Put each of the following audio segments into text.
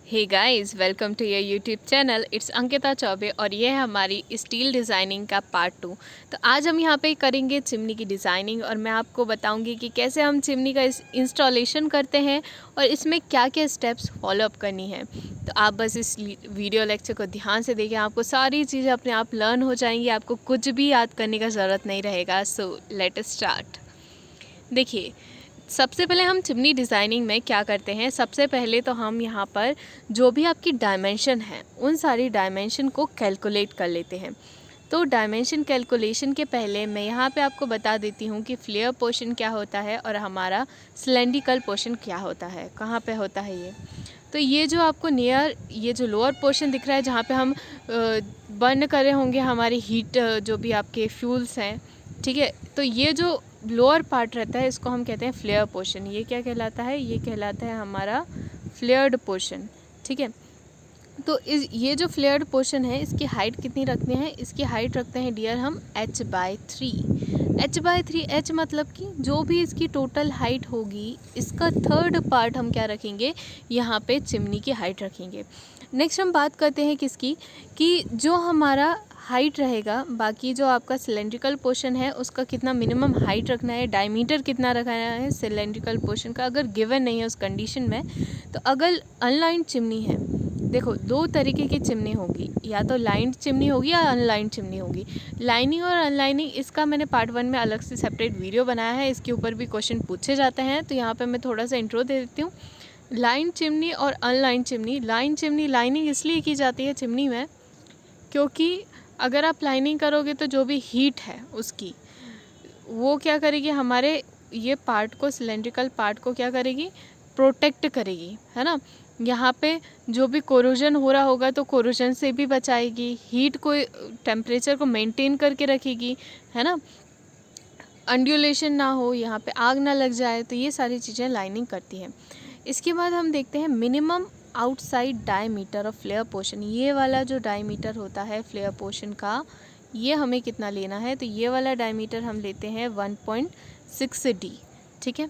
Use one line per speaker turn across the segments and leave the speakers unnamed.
Hey guys, welcome to your YouTube channel. It's Ankita Choubey और ये है हमारी स्टील डिज़ाइनिंग का पार्ट 2। तो आज हम यहाँ पे करेंगे चिमनी की डिज़ाइनिंग और मैं आपको बताऊंगी कि कैसे हम चिमनी का इंस्टॉलेशन करते हैं और इसमें क्या क्या स्टेप्स फॉलो अप करनी है। तो आप बस इस वीडियो लेक्चर को ध्यान से देखें, आपको सारी चीज़ें अपने आप लर्न हो जाएंगी, आपको कुछ भी याद करने का ज़रूरत नहीं रहेगा। So let us start. देखिए, सबसे पहले हम चिमनी डिज़ाइनिंग में क्या करते हैं। सबसे पहले तो हम यहाँ पर जो भी आपकी डायमेंशन है उन सारी डायमेंशन को कैलकुलेट कर लेते हैं। तो डायमेंशन कैलकुलेशन के पहले मैं यहाँ पे आपको बता देती हूँ कि फ्लेयर पोर्शन क्या होता है और हमारा सिलेंड्रिकल पोर्शन क्या होता है, कहाँ पे होता है ये। तो ये जो आपको नियर ये जो लोअर पोर्शन दिख रहा है जहाँ पे हम बर्न कर रहे होंगे हमारी हीट, जो भी आपके फ्यूल्स हैं, ठीक है। तो ये जो लोअर पार्ट रहता है इसको हम कहते हैं फ्लेयर पोर्शन। ये क्या कहलाता है? ये कहलाता है हमारा फ्लेयर्ड पोर्शन, ठीक है। तो ये जो फ्लेयर्ड पोर्शन है इसकी हाइट कितनी रखते हैं? इसकी हाइट रखते हैं डियर हम h/3। h/3 h मतलब कि जो भी इसकी टोटल हाइट होगी इसका थर्ड पार्ट हम क्या रखेंगे, यहाँ पे चिमनी की हाइट रखेंगे। नेक्स्ट हम बात करते हैं किसकी, कि जो हमारा हाइट रहेगा, बाकी जो आपका सिलेंड्रिकल पोर्शन है उसका कितना मिनिमम हाइट रखना है, डायमीटर कितना रखना है सिलेंड्रिकल पोर्शन का, अगर गिवन नहीं है उस कंडीशन में। तो अगर अनलाइंड चिमनी है, देखो दो तरीके की चिमनी होगी, या तो लाइंड चिमनी होगी या अनलाइंड चिमनी होगी। लाइनिंग और अनलाइनिंग इसका मैंने पार्ट 1 में अलग से सेपरेट वीडियो बनाया है, इसके ऊपर भी क्वेश्चन पूछे जाते हैं। तो यहाँ पे मैं थोड़ा सा इंट्रो दे देती हूँ। लाइन चिमनी और online chimney. Line chimney lining इसलिए की जाती है चिमनी में क्योंकि अगर आप लाइनिंग करोगे तो जो भी हीट है उसकी वो क्या करेगी, हमारे ये पार्ट को, सिलेंड्रिकल पार्ट को क्या करेगी, प्रोटेक्ट करेगी, है ना। यहाँ पे जो भी कोरोजन हो रहा होगा तो कोरोजन से भी बचाएगी, हीट को, टेम्परेचर को मेंटेन करके रखेगी, है ना। अंड्यूलेशन ना हो, यहाँ पे आग ना लग जाए, तो ये सारी चीज़ें लाइनिंग करती हैं। इसके बाद हम देखते हैं minimum outside diameter of flare portion. ये वाला जो डायमीटर होता है फ्लेयर पोर्शन का, ये हमें कितना लेना है, तो ये वाला डायमीटर हम लेते हैं 1.6D, ठीक है।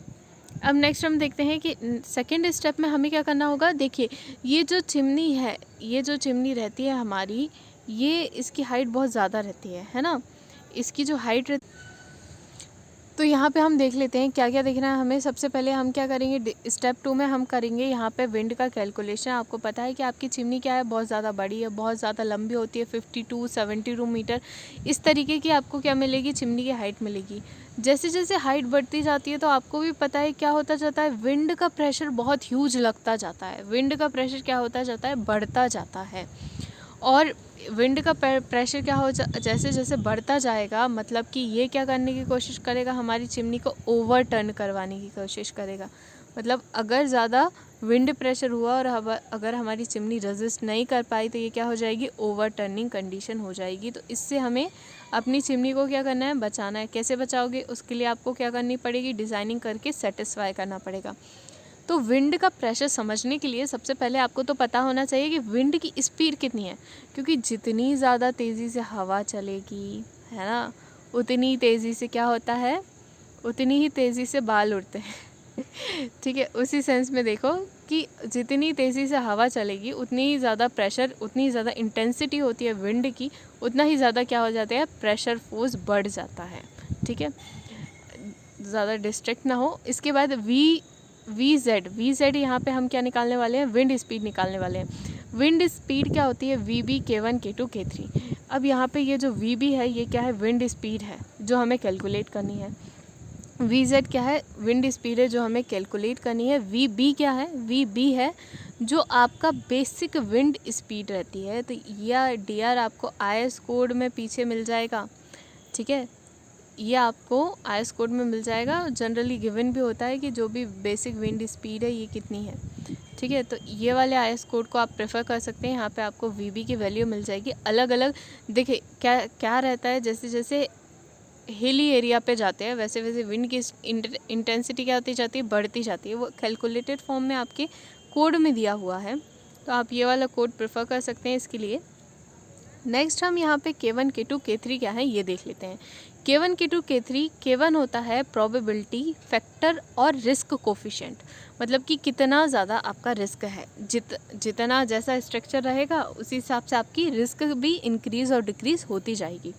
अब नेक्स्ट हम देखते हैं कि सेकेंड स्टेप में हमें क्या करना होगा। देखिए, ये जो चिमनी है, ये जो चिमनी रहती है हमारी, ये इसकी हाइट बहुत ज़्यादा रहती है ना। इसकी जो हाइट तो यहाँ पे हम देख लेते हैं क्या क्या देखना है हमें। सबसे पहले हम क्या करेंगे, स्टेप 2 में हम करेंगे यहाँ पे विंड का कैलकुलेशन। आपको पता है कि आपकी चिमनी क्या है, बहुत ज़्यादा बड़ी है, बहुत ज़्यादा लंबी होती है, 52-72 मीटर। इस तरीके की आपको क्या मिलेगी, चिमनी की हाइट मिलेगी। जैसे जैसे हाइट बढ़ती जाती है तो आपको भी पता है क्या होता जाता है, विंड का प्रेशर बहुत ह्यूज लगता जाता है। विंड का प्रेशर क्या होता जाता है, बढ़ता जाता है। और विंड का प्रेशर क्या हो जैसे जैसे बढ़ता जाएगा, मतलब कि ये क्या करने की कोशिश करेगा, हमारी चिमनी को ओवर टर्न करवाने की कोशिश करेगा। मतलब अगर ज़्यादा विंड प्रेशर हुआ और अगर हमारी चिमनी रेजिस्ट नहीं कर पाई तो ये क्या हो जाएगी, ओवर टर्निंग कंडीशन हो जाएगी। तो इससे हमें अपनी चिमनी को क्या करना है, बचाना है। कैसे बचाओगे, उसके लिए आपको क्या करनी पड़ेगी, डिज़ाइनिंग करके सेटिस्फाई करना पड़ेगा। तो विंड का प्रेशर समझने के लिए सबसे पहले आपको तो पता होना चाहिए कि विंड की स्पीड कितनी है, क्योंकि जितनी ज़्यादा तेज़ी से हवा चलेगी, है ना, उतनी तेज़ी से क्या होता है, उतनी ही तेज़ी से बाल उड़ते हैं ठीक है। उसी सेंस में देखो कि जितनी तेज़ी से हवा चलेगी उतनी ही ज़्यादा प्रेशर, उतनी ही ज़्यादा इंटेंसिटी होती है विंड की, उतना ही ज़्यादा क्या हो जाता है, प्रेशर फोर्स बढ़ जाता है, ठीक है। ज़्यादा डिस्ट्रैक्ट ना हो। इसके बाद वी जेड यहाँ पे हम क्या निकालने वाले हैं, विंड स्पीड निकालने वाले हैं। विंड स्पीड क्या होती है, VB, K1, K2, K3। अब यहाँ पे ये जो VB है ये क्या है, विंड स्पीड है जो हमें कैलकुलेट करनी है। VZ क्या है, विंड स्पीड है जो हमें कैलकुलेट करनी है। VB क्या है, VB है जो आपका बेसिक विंड स्पीड रहती है। तो यह डियर आपको IS कोड में पीछे मिल जाएगा, ठीक है। ये आपको IS कोड में मिल जाएगा। जनरली गिवन भी होता है कि जो भी बेसिक विंड स्पीड है ये कितनी है, ठीक है। तो ये वाले IS कोड को आप प्रेफर कर सकते हैं। यहाँ पे आपको VB की वैल्यू मिल जाएगी अलग अलग। देखिए क्या क्या रहता है, जैसे जैसे हिली एरिया पे जाते हैं वैसे वैसे विंड की इंटेंसिटी क्या होती जाती है, बढ़ती जाती है। वो कैलकुलेटेड फॉर्म में आपके कोड में दिया हुआ है, तो आप ये वाला कोड प्रेफर कर सकते हैं इसके लिए। नेक्स्ट हम यहाँ पे K1, K2, K3 क्या है ये देख लेते हैं। K1 K2 K3, K1 होता है प्रोबेबिलिटी फैक्टर और रिस्क कोफिशिएंट, मतलब कि कितना ज़्यादा आपका रिस्क है। जितना जैसा स्ट्रक्चर रहेगा उसी हिसाब से आपकी रिस्क भी इंक्रीज़ और डिक्रीज़ होती जाएगी।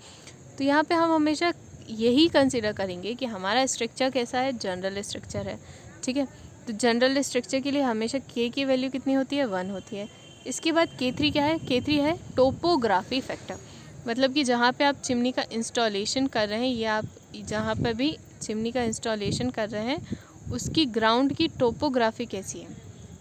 तो यहाँ पे हम हमेशा यही कंसिडर करेंगे कि हमारा स्ट्रक्चर कैसा है, जनरल स्ट्रक्चर है, ठीक है। तो जनरल स्ट्रक्चर के लिए हमेशा K की वैल्यू कितनी होती है, 1 होती है। इसके बाद K3 क्या है, K3 है टोपोग्राफी फैक्टर, मतलब कि जहाँ पे आप चिमनी का इंस्टॉलेशन कर रहे हैं या आप जहाँ पे भी चिमनी का इंस्टॉलेशन कर रहे हैं उसकी ग्राउंड की टोपोग्राफी कैसी है,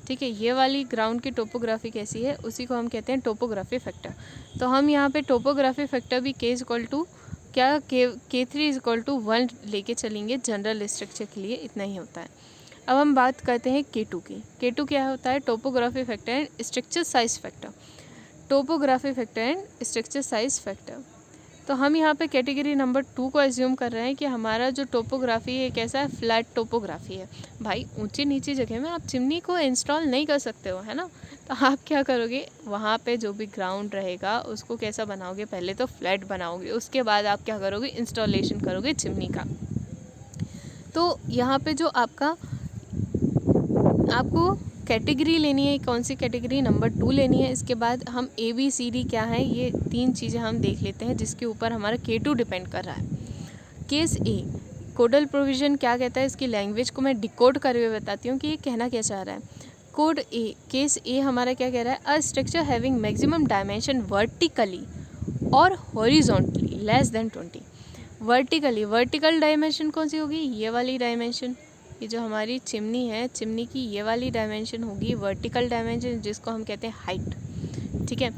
ठीक है। ये वाली ग्राउंड की टोपोग्राफी कैसी है उसी को हम कहते हैं टोपोग्राफी फैक्टर। तो हम यहाँ पे टोपोग्राफी फैक्टर भी K इक्वल टू क्या, K3 इक्वल टू 1 लेके चलेंगे। जनरल स्ट्रक्चर के लिए इतना ही होता है। अब हम बात करते हैं K2 की। K2 क्या होता है, topography factor and structure size factor. Topography factor and structure size factor. तो हम यहाँ पे कैटेगरी नंबर 2 को एज्यूम कर रहे हैं कि हमारा जो टोपोग्राफी है कैसा है, फ्लैट टोपोग्राफी है। भाई ऊंची नीची जगह में आप चिमनी को इंस्टॉल नहीं कर सकते हो, है ना। तो आप क्या करोगे, वहाँ पे जो भी ग्राउंड रहेगा उसको कैसा बनाओगे, पहले तो फ्लैट बनाओगे, उसके बाद आप क्या करोगे, इंस्टॉलेशन करोगे चिमनी का। तो यहाँ पे जो आपको कैटेगरी लेनी है, कौन सी कैटेगरी, नंबर 2 लेनी है। इसके बाद हम ABCD क्या है, ये 3 चीज़ें हम देख लेते हैं जिसके ऊपर हमारा K2 डिपेंड कर रहा है। केस A, कोडल प्रोविज़न क्या कहता है, इसकी लैंग्वेज को मैं डिकोड करके बताती हूँ कि ये कहना क्या चाह रहा है। कोड A, केस A हमारा क्या कह रहा है, a structure having maximum dimension vertically और horizontally less than 20। Vertical dimension कौन सी होगी, ये वाली डायमेंशन, ये जो हमारी चिमनी है, चिमनी की ये वाली डायमेंशन होगी वर्टिकल डायमेंशन, जिसको हम कहते हैं हाइट, ठीक है।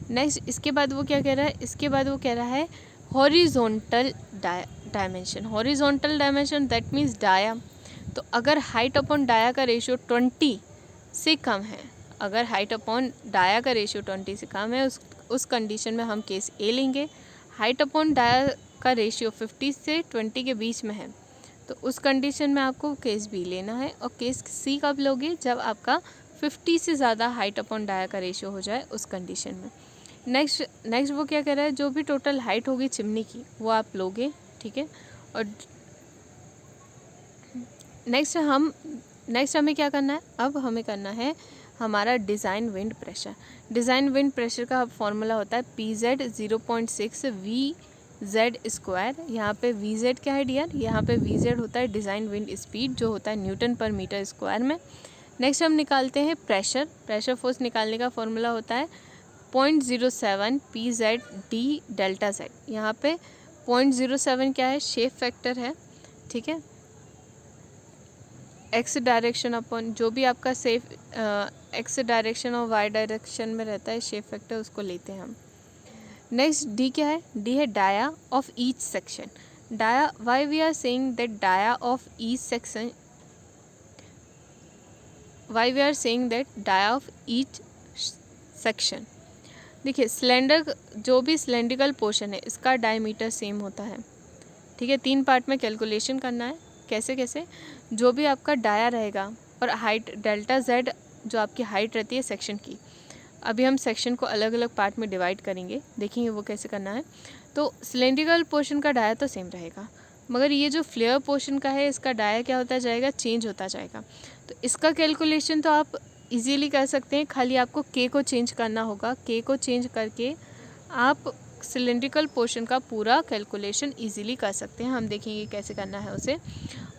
नेक्स्ट इसके बाद वो क्या कह रहा है, इसके बाद वो कह रहा है horizontal dimension. Horizontal dimension that means dia. तो अगर हाइट अपॉन डाया का रेशियो 20 से कम है, अगर हाइट अपॉन डाया का रेशियो 20 से कम है, उस कंडीशन में हम केस A लेंगे। हाइट अपॉन डाया का रेशियो 50 से 20 के बीच में है तो उस कंडीशन में आपको केस B लेना है। और केस C कब लोगे, जब आपका 50 से ज़्यादा हाइट अपॉन डाया का रेशियो हो जाए, उस कंडीशन में। नेक्स्ट वो क्या कह रहा है, जो भी टोटल हाइट होगी चिमनी की वो आप लोगे, ठीक है। और नेक्स्ट हमें क्या करना है, अब हमें करना है हमारा design wind pressure. Design wind pressure का फॉर्मूला होता है PZ 0.6 VZ²। यहाँ पे VZ क्या है डियर, यहाँ पे VZ होता है डिज़ाइन विंड स्पीड, जो होता है न्यूटन पर मीटर स्क्वायर में। नेक्स्ट हम निकालते हैं प्रेशर फोर्स निकालने का फॉर्मूला होता है 0.07 PZD डेल्टा Z। यहाँ पे 0.07 क्या है, शेप फैक्टर है, ठीक है। एक्स डायरेक्शन अपॉन जो भी आपका एक्स डायरेक्शन और वाई डायरेक्शन में रहता है शेप फैक्टर, उसको लेते हैं हम। नेक्स्ट D क्या है, D है dia of each section. Dia, why we are saying that dia of each section, why we are saying that dia of each section. देखिए सिलेंडर, जो भी सिलेंड्रिकल पोर्शन है इसका डायमीटर सेम होता है, ठीक है। 3 पार्ट में कैलकुलेशन करना है, कैसे जो भी आपका डाया रहेगा और हाइट डेल्टा Z जो आपकी हाइट रहती है सेक्शन की। अभी हम सेक्शन को अलग अलग पार्ट में डिवाइड करेंगे, देखेंगे वो कैसे करना है। तो सिलेंड्रिकल पोर्शन का डाया तो सेम रहेगा, मगर ये जो फ्लेयर पोर्शन का है इसका डाया क्या होता जाएगा, चेंज होता जाएगा। तो इसका कैलकुलेशन तो आप इजीली कर सकते हैं, खाली आपको K को चेंज करना होगा। K को चेंज करके आप सिलेंड्रिकल पोर्शन का पूरा कैलकुलेशन इजीली कर सकते हैं। हम देखेंगे कैसे करना है उसे,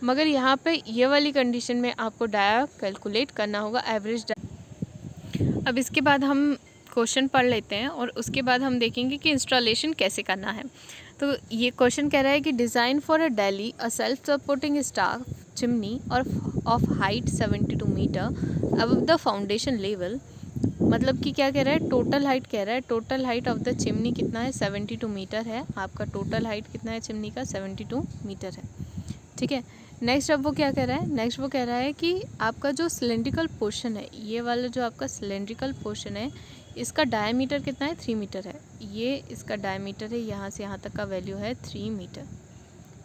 मगर यहाँ पे ये वाली कंडीशन में आपको डाया कैलकुलेट करना होगा, एवरेज डाया। अब इसके बाद हम क्वेश्चन पढ़ लेते हैं और उसके बाद हम देखेंगे कि इंस्टॉलेशन कैसे करना है। तो ये क्वेश्चन कह रहा है कि design for a daily a self supporting staff chimney और of height 72 metre above the foundation level. मतलब कि क्या कह रहा है, टोटल हाइट कह रहा है, total height of the chimney कितना है, 72 मीटर है। आपका टोटल हाइट कितना है चिमनी का, 72 मीटर है, ठीक है। नेक्स्ट अब वो क्या कह रहा है, नेक्स्ट वो कह रहा है कि आपका जो सिलेंड्रिकल पोर्शन है, ये वाला जो आपका सिलेंड्रिकल पोर्शन है, इसका डायमीटर कितना है, 3 मीटर है। ये इसका डायमीटर है, यहाँ से यहाँ तक का वैल्यू है 3 मीटर,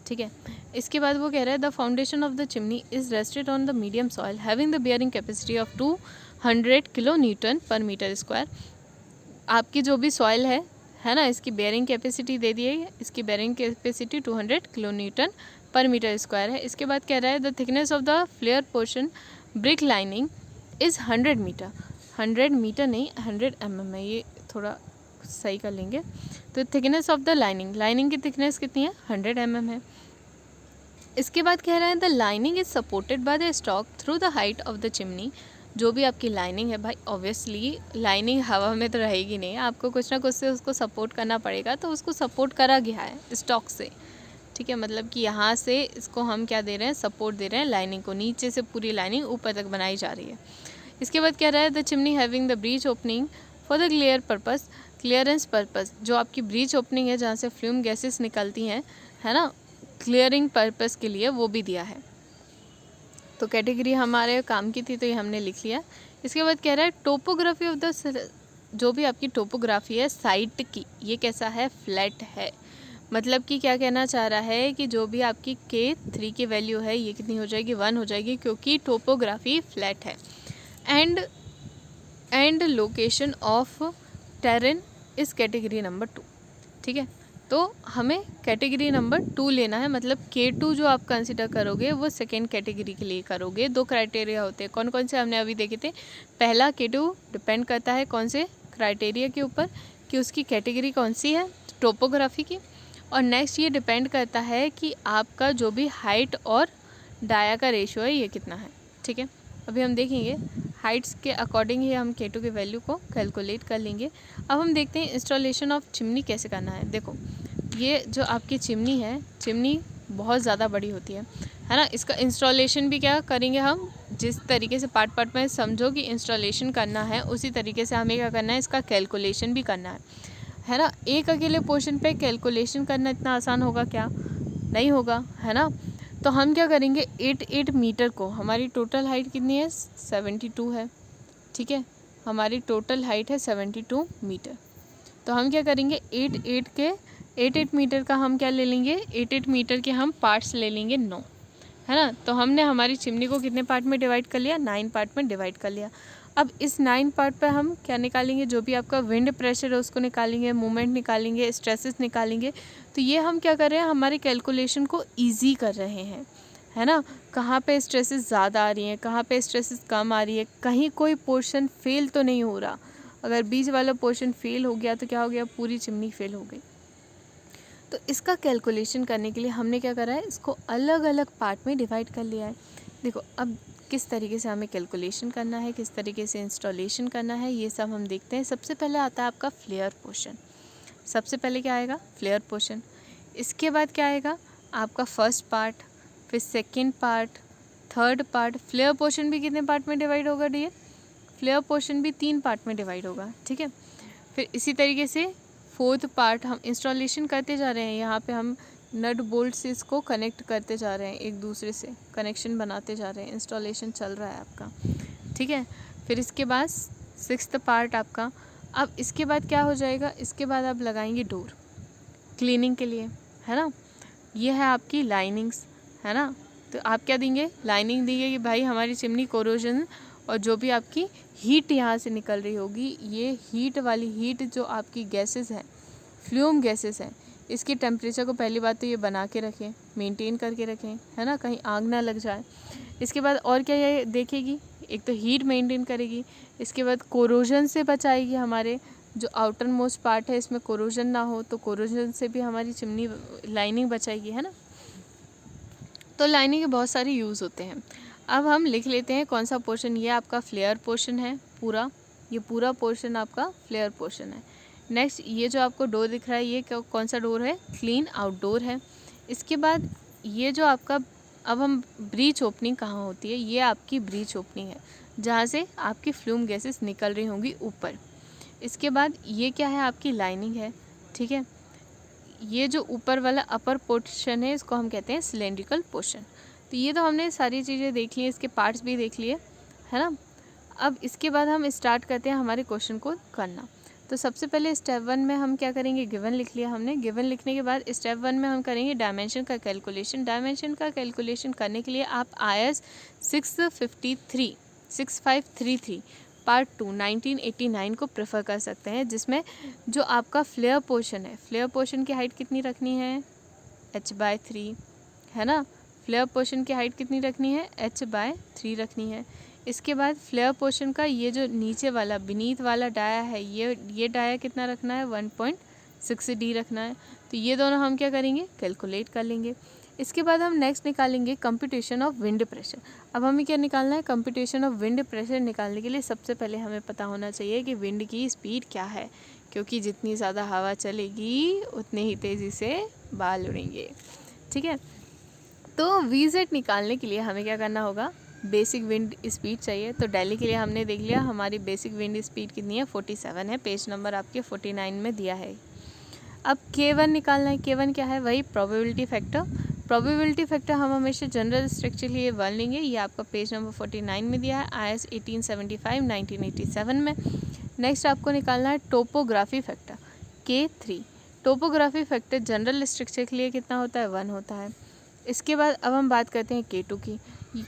ठीक है। इसके बाद वो कह रहा है the foundation of the chimney is rested on the medium soil having the bearing capacity of 200 kilo newton per metre square. आपकी जो भी सॉइल है है ना। इसकी बेयरिंग कैपेसिटी दे दी है, इसकी bearing capacity 200 kilo newton per metre square है। इसके बाद कह रहा है the thickness of the flare portion brick lining is 100 metre. 100 metre नहीं, 100 mm है, ये थोड़ा सही कर लेंगे। तो थिकनेस ऑफ द लाइनिंग की थिकनेस कितनी है, 100 mm है। इसके बाद कह रहा है the lining is supported by the stock through the height of the chimney. जो भी आपकी लाइनिंग है भाई, ऑब्वियसली लाइनिंग हवा में तो रहेगी नहीं, आपको कुछ ना कुछ से उसको सपोर्ट करना पड़ेगा। तो उसको सपोर्ट करा गया है स्टॉक से, ठीक है। मतलब कि यहाँ से इसको हम क्या दे रहे हैं, सपोर्ट दे रहे हैं लाइनिंग को, नीचे से पूरी लाइनिंग ऊपर तक बनाई जा रही है। इसके बाद कह रहा है the chimney having the breach opening for the clearance purpose. जो आपकी ब्रीच ओपनिंग है जहाँ से फ्यूम गैसेस निकलती हैं, है ना, क्लियरिंग पर्पस के लिए, वो भी दिया है। तो कैटेगरी हमारे काम की थी तो ये हमने लिख लिया। इसके बाद कह रहा है टोपोग्राफी ऑफ द, जो भी आपकी टोपोग्राफी है साइट की, ये कैसा है, फ्लैट है। मतलब कि क्या कहना चाह रहा है कि जो भी आपकी K3 की वैल्यू है ये कितनी हो जाएगी, 1 हो जाएगी, क्योंकि टोपोग्राफी फ्लैट है। एंड लोकेशन ऑफ टेरेन इस कैटेगरी नंबर 2, ठीक है। तो हमें कैटेगरी नंबर 2 लेना है, मतलब K2 जो आप कंसिडर करोगे वो सेकेंड कैटेगरी के लिए करोगे। 2 क्राइटेरिया होते हैं, कौन कौन से हमने अभी देखे थे। पहला K2 डिपेंड करता है कौन से क्राइटेरिया के ऊपर, कि उसकी कैटेगरी कौन सी है, टोपोग्राफी की। और नेक्स्ट ये डिपेंड करता है कि आपका जो भी हाइट और डाया का रेशियो है ये कितना है, ठीक है। अभी हम देखेंगे हाइट्स के अकॉर्डिंग ही हम K2 के वैल्यू को कैलकुलेट कर लेंगे। अब हम देखते हैं इंस्टॉलेशन ऑफ चिमनी कैसे करना है। देखो ये जो आपकी चिमनी है, चिमनी बहुत ज़्यादा बड़ी होती है ना। इसका इंस्टॉलेशन भी क्या करेंगे हम, जिस तरीके से पार्ट में समझो कि इंस्टॉलेशन करना है, उसी तरीके से हमें क्या करना है, इसका कैलकुलेशन भी करना है ना। एक अकेले पोर्शन पे कैलकुलेशन करना इतना आसान होगा क्या, नहीं होगा, है ना। तो हम क्या करेंगे, 8 मीटर को, हमारी टोटल हाइट कितनी है, 72 है, ठीक है। हमारी टोटल हाइट है 72 मीटर। तो हम क्या करेंगे, 8 मीटर का हम क्या ले लेंगे, 8 मीटर के हम पार्ट्स ले लेंगे 9, है ना। तो हमने हमारी चिमनी को कितने पार्ट में डिवाइड कर लिया, 9 पार्ट में डिवाइड कर लिया। अब इस 9 पार्ट पर हम क्या निकालेंगे, जो भी आपका विंड प्रेशर है उसको निकालेंगे, मूवमेंट निकालेंगे, स्ट्रेसेस निकालेंगे। तो ये हम क्या कर रहे हैं, हमारे कैलकुलेशन को ईजी कर रहे हैं, है ना। कहाँ पे स्ट्रेसेस ज़्यादा आ रही हैं, कहाँ पे स्ट्रेसेस कम आ रही है, कहीं कोई पोर्शन फेल तो नहीं हो रहा। अगर बीच वाला पोर्शन फेल हो गया तो क्या हो गया, पूरी चिमनी फेल हो गई। तो इसका कैलकुलेशन करने के लिए हमने क्या करा है, इसको अलग अलग पार्ट में डिवाइड कर लिया है। देखो अब किस तरीके से हमें कैलकुलेशन करना है, किस तरीके से इंस्टॉलेशन करना है, ये सब हम देखते हैं। सबसे पहले आता है आपका फ्लेयर पोर्शन। सबसे पहले क्या आएगा, फ्लेयर पोर्शन। इसके बाद क्या आएगा, आपका फर्स्ट पार्ट, फिर second part, third part. Flare portion भी कितने पार्ट में डिवाइड होगा डियर, फ्लेयर पोर्शन भी 3 पार्ट में डिवाइड होगा, ठीक है। फिर इसी तरीके से फोर्थ पार्ट हम इंस्टॉलेशन करते जा रहे हैं। यहाँ पे हम नट बोल्ट से इसको कनेक्ट करते जा रहे हैं, एक दूसरे से कनेक्शन बनाते जा रहे हैं, इंस्टॉलेशन चल रहा है आपका, ठीक है। फिर इसके बाद 6th पार्ट आपका। अब इसके बाद क्या हो जाएगा, इसके बाद आप लगाएंगे डोर क्लीनिंग के लिए, है ना। ये है आपकी लाइनिंग्स, है ना। तो आप क्या देंगे, लाइनिंग देंगे कि भाई हमारी चिमनी कोरोजन और जो भी आपकी हीट यहाँ से निकल रही होगी, ये हीट वाली हीट जो आपकी गैसेस हैं, फ्लूम गैसेस हैं, इसकी टेम्परेचर को पहली बात तो ये बना के रखें, मेंटेन करके रखें, है ना, कहीं आग ना लग जाए। इसके बाद और क्या ये देखेगी, एक तो हीट मेंटेन करेगी, इसके बाद कोरोजन से बचाएगी, हमारे जो आउटर मोस्ट पार्ट है इसमें कोरोजन ना हो, तो कोरोजन से भी हमारी चिमनी लाइनिंग बचाएगी, है ना। तो लाइनिंग के बहुत सारे यूज़ होते हैं। अब हम लिख लेते हैं कौन सा पोर्शन, ये आपका फ्लेयर पोर्शन है पूरा, ये पूरा पोर्शन आपका फ्लेयर पोर्शन है। नेक्स्ट ये जो आपको डोर दिख रहा है, ये कौन सा डोर है, क्लीन आउटडोर है। इसके बाद ये जो आपका, अब हम ब्रीच ओपनिंग कहाँ होती है, ये आपकी ब्रीच ओपनिंग है जहाँ से आपकी फ्लूम गैसेस निकल रही होंगी ऊपर। इसके बाद ये क्या है, आपकी लाइनिंग है, ठीक है। ये जो ऊपर वाला अपर पोर्शन है इसको हम कहते हैं सिलेंड्रिकल पोर्शन। तो ये तो हमने सारी चीज़ें देख ली, इसके पार्ट्स भी देख लिए, है ना। अब इसके बाद हम स्टार्ट करते हैं हमारे क्वेश्चन को करना। तो सबसे पहले स्टेप 1 में हम क्या करेंगे, गिवन लिख लिया हमने। गिवन लिखने के बाद स्टेप 1 में हम करेंगे डायमेंशन का कैलकुलेशन। डायमेंशन का कैलकुलेशन करने के लिए आप IS 6533 पार्ट 2 1989 को प्रेफर कर सकते हैं, जिसमें जो आपका फ्लेयर पोर्शन है, फ्लेयर पोर्शन की हाइट कितनी रखनी है, h/3, है ना। फ्लेयर पोर्शन की हाइट कितनी रखनी है, h/3 रखनी है। इसके बाद फ्लेयर पोर्शन का ये जो नीचे वाला बीनीथ वाला डाया है, ये डाया कितना रखना है, 1.6 d रखना है। तो ये दोनों हम क्या करेंगे, कैलकुलेट कर लेंगे। इसके बाद हम नेक्स्ट निकालेंगे कंप्यूटेशन ऑफ विंड प्रेशर। अब हमें क्या निकालना है, कंप्यूटेशन ऑफ विंड प्रेशर निकालने के लिए सबसे पहले हमें पता होना चाहिए कि विंड की स्पीड क्या है, क्योंकि जितनी ज़्यादा हवा चलेगी उतने ही तेज़ी से बाल उड़ेंगे, ठीक है। तो VZ निकालने के लिए हमें क्या करना होगा, बेसिक विंड स्पीड चाहिए। तो दिल्ली के लिए हमने देख लिया, हमारी बेसिक विंड स्पीड कितनी है, 47 है, पेज नंबर आपके 49 में दिया है। अब K1 निकालना है। K1 क्या है, वही प्रोबेबिलिटी फैक्टर। प्रोबेबिलिटी फैक्टर हम हमेशा जनरल स्ट्रक्चर के लिए 1 लेंगे, ये आपका पेज नंबर 49 में दिया है, IS 1875 1987 में। नेक्स्ट आपको निकालना है topography factor, K3। Topography factor general structure के लिए कितना होता है, 1 होता है। इसके बाद अब हम बात करते हैं K2 की।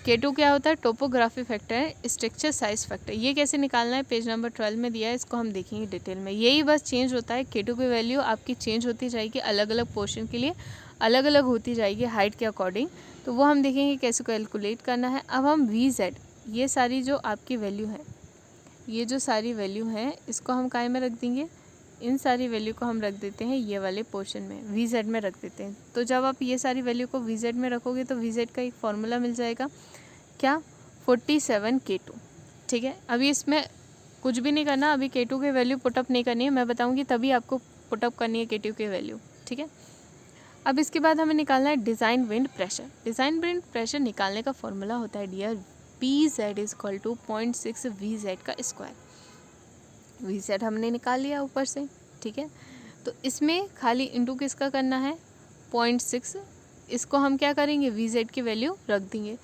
K2 क्या होता है, टोपोग्राफी फैक्टर है, स्ट्रक्चर साइज फैक्टर। ये कैसे निकालना है, पेज नंबर 12 में दिया है, इसको हम देखेंगे डिटेल में। यही बस चेंज होता है, K2 की वैल्यू आपकी चेंज होती जाएगी, अलग अलग पोर्शन के लिए अलग अलग होती जाएगी हाइट के अकॉर्डिंग। तो वो हम देखेंगे कैसे कैलकुलेट करना है। अब हम VZ, ये सारी जो आपकी वैल्यू है, ये जो सारी वैल्यू हैं, इसको हम काय में रख देंगे, इन सारी वैल्यू को हम रख देते हैं ये वाले पोर्शन में, VZ में रख देते हैं। तो जब आप ये सारी वैल्यू को VZ में रखोगे तो VZ का एक फॉर्मूला मिल जाएगा, क्या, 47 K2, ठीक है। अभी इसमें कुछ भी नहीं करना, अभी K2 की वैल्यू पुटअप नहीं करनी है, मैं बताऊंगी तभी आपको पुटअप करनी है K2 की वैल्यू, ठीक है। अब इसके बाद हमें निकालना है design wind pressure. Design wind pressure निकालने का फॉर्मूला होता है डियर, PZ = 0.6 VZ का स्क्वायर। VZ हमने निकाल लिया ऊपर से, ठीक है। तो इसमें खाली इंटू किसका करना है, 0.6, इसको हम क्या करेंगे, VZ की वैल्यू रख देंगे।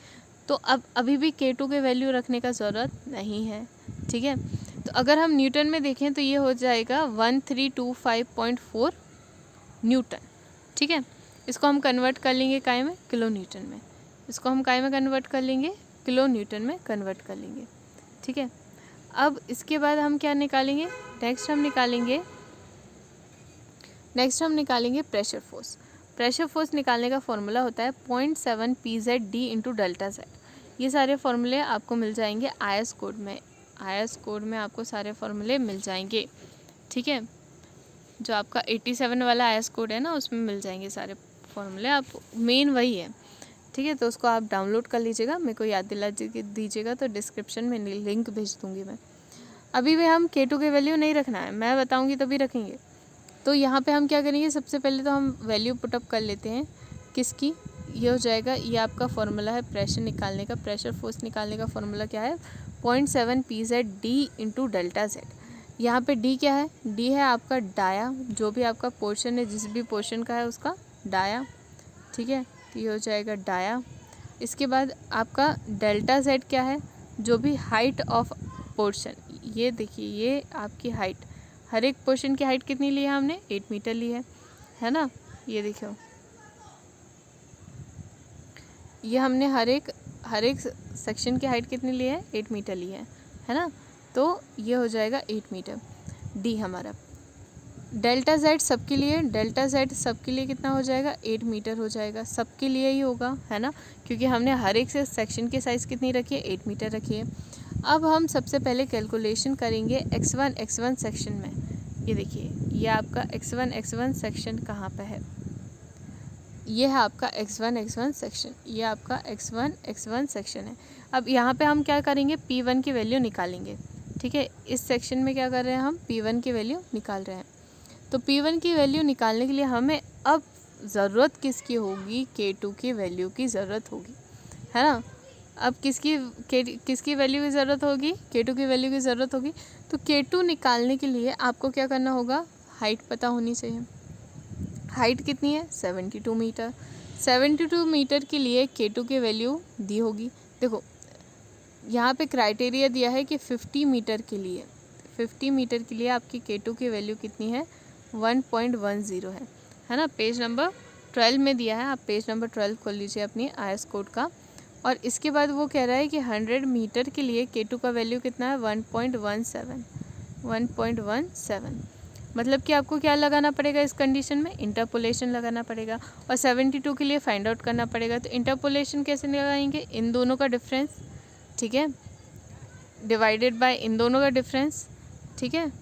तो अब अभी भी K2 के वैल्यू रखने का ज़रूरत नहीं है, ठीक है। तो अगर हम न्यूटन में देखें तो ये हो जाएगा 1325.4 न्यूटन, ठीक है। इसको हम कन्वर्ट कर लेंगे काय में, किलो न्यूटन में। इसको हम काय में कन्वर्ट कर लेंगे, किलो न्यूटन में कन्वर्ट कर लेंगे, ठीक है। अब इसके बाद हम क्या निकालेंगे, नेक्स्ट हम निकालेंगे प्रेशर फोर्स। प्रेशर फोर्स निकालने का फॉर्मूला होता है 0.7 PZD × ΔZ। ये सारे फॉर्मूले आपको मिल जाएंगे IS कोड में, IS कोड में आपको सारे फॉर्मूले मिल जाएंगे, ठीक है। जो आपका 87 वाला IS कोड है ना, उसमें मिल जाएंगे सारे फॉर्मूले, आप मेन वही है, ठीक है। तो उसको आप डाउनलोड कर लीजिएगा, मेरे को याद दिला दीजिएगा, तो डिस्क्रिप्शन में लिंक भेज दूँगी मैं। अभी भी हम K2 की वैल्यू नहीं रखना है, मैं बताऊँगी तभी रखेंगे। तो यहाँ पे हम क्या करेंगे, सबसे पहले तो हम वैल्यू पुटअप कर लेते हैं किसकी, ये हो जाएगा, ये आपका फॉर्मूला है प्रेशर निकालने का, प्रेशर फोर्स निकालने का फॉर्मूला क्या है, 0.7 PZD × ΔZ। यहाँ पे D क्या है, D है आपका डाया, जो भी आपका पोर्शन है, जिस भी पोर्शन का है उसका डाया, ठीक है। तो ये हो जाएगा डाया। इसके बाद आपका ΔZ क्या है, जो भी हाइट ऑफ पोर्शन, ये देखिए, ये आपकी हाइट, हर एक पोर्शन की हाइट कितनी ली है हमने, 8 मीटर ली है ना। ये देखो, ये हमने हर एक सेक्शन की हाइट कितनी ली है, 8 मीटर ली है ना। तो ये हो जाएगा 8 मीटर D हमारा। ΔZ सबके लिए कितना हो जाएगा, 8 मीटर हो जाएगा, सबके लिए ही होगा, है ना, क्योंकि हमने हर एक से सेक्शन की साइज़ कितनी रखी है, 8 मीटर रखी है। अब हम सबसे पहले कैलकुलेशन करेंगे X1 सेक्शन में। ये देखिए, ये आपका X1 सेक्शन कहाँ पे है, ये है आपका X1 सेक्शन, ये आपका X1 सेक्शन है। अब यहाँ पे हम क्या करेंगे, P1 की वैल्यू निकालेंगे, ठीक है। इस सेक्शन में क्या कर रहे हैं हम, P1 की वैल्यू निकाल रहे हैं। तो P1 की वैल्यू निकालने के लिए हमें अब ज़रूरत किसकी होगी, K2 की वैल्यू की ज़रूरत होगी, है ना। अब किसकी वैल्यू की ज़रूरत होगी, K2 की वैल्यू की ज़रूरत होगी। तो K2 निकालने के लिए आपको क्या करना होगा, हाइट पता होनी चाहिए। हाइट कितनी है, 72 मीटर। 72 मीटर के लिए K2 की वैल्यू दी होगी। देखो यहाँ पे क्राइटेरिया दिया है कि 50 मीटर के लिए आपकी K2 की वैल्यू कितनी है, 1.10 है ना। पेज नंबर 12 में दिया है, आप पेज नंबर 12 खोल लीजिए अपनी IS कोड का। और इसके बाद वो कह रहा है कि 100 मीटर के लिए K2 का वैल्यू कितना है 1.17। मतलब कि आपको क्या लगाना पड़ेगा इस कंडीशन में, इंटरपोलेशन लगाना पड़ेगा। और 72 के लिए फाइंड आउट करना पड़ेगा। तो इंटरपोलेशन कैसे लगाएंगे, इन दोनों का डिफरेंस, ठीक है, डिवाइडेड बाय इन दोनों का डिफरेंस, ठीक है,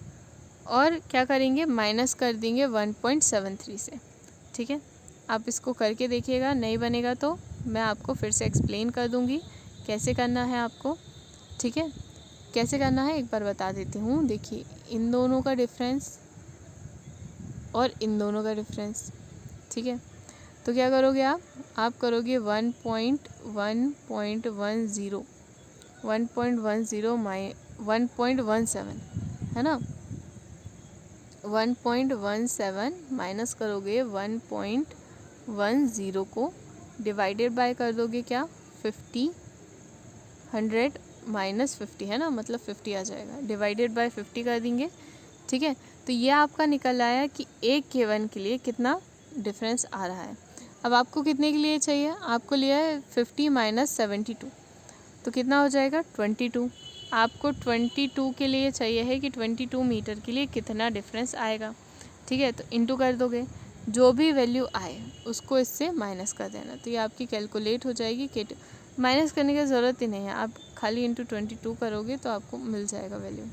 और क्या करेंगे, माइनस कर देंगे 1.73 से, ठीक है। आप इसको करके देखिएगा, नहीं बनेगा तो मैं आपको फिर से एक्सप्लेन कर दूंगी कैसे करना है आपको, ठीक है। कैसे करना है एक बार बता देती हूँ। देखिए, इन दोनों का डिफरेंस और इन दोनों का डिफरेंस, ठीक है। तो क्या करोगे आप करोगे 1.17 है ना, 1.17 माइनस करोगे 1.10 को, डिवाइडेड बाय कर दोगे क्या 50, 100 माइनस 50 है ना, मतलब 50 आ जाएगा, डिवाइडेड बाय 50 कर देंगे, ठीक है। तो ये आपका निकल आया कि एक K1 के लिए कितना डिफरेंस आ रहा है। अब आपको कितने के लिए चाहिए, आपको लिया है 50 माइनस 72, तो कितना हो जाएगा 22। आपको 22 के लिए चाहिए है कि 22 मीटर के लिए कितना डिफरेंस आएगा, ठीक है। तो इंटू कर दोगे, जो भी वैल्यू आए उसको इससे माइनस कर देना, तो ये आपकी कैलकुलेट हो जाएगी। K2 माइनस करने की ज़रूरत ही नहीं है, आप खाली इंटू 22 करोगे तो आपको मिल जाएगा वैल्यू।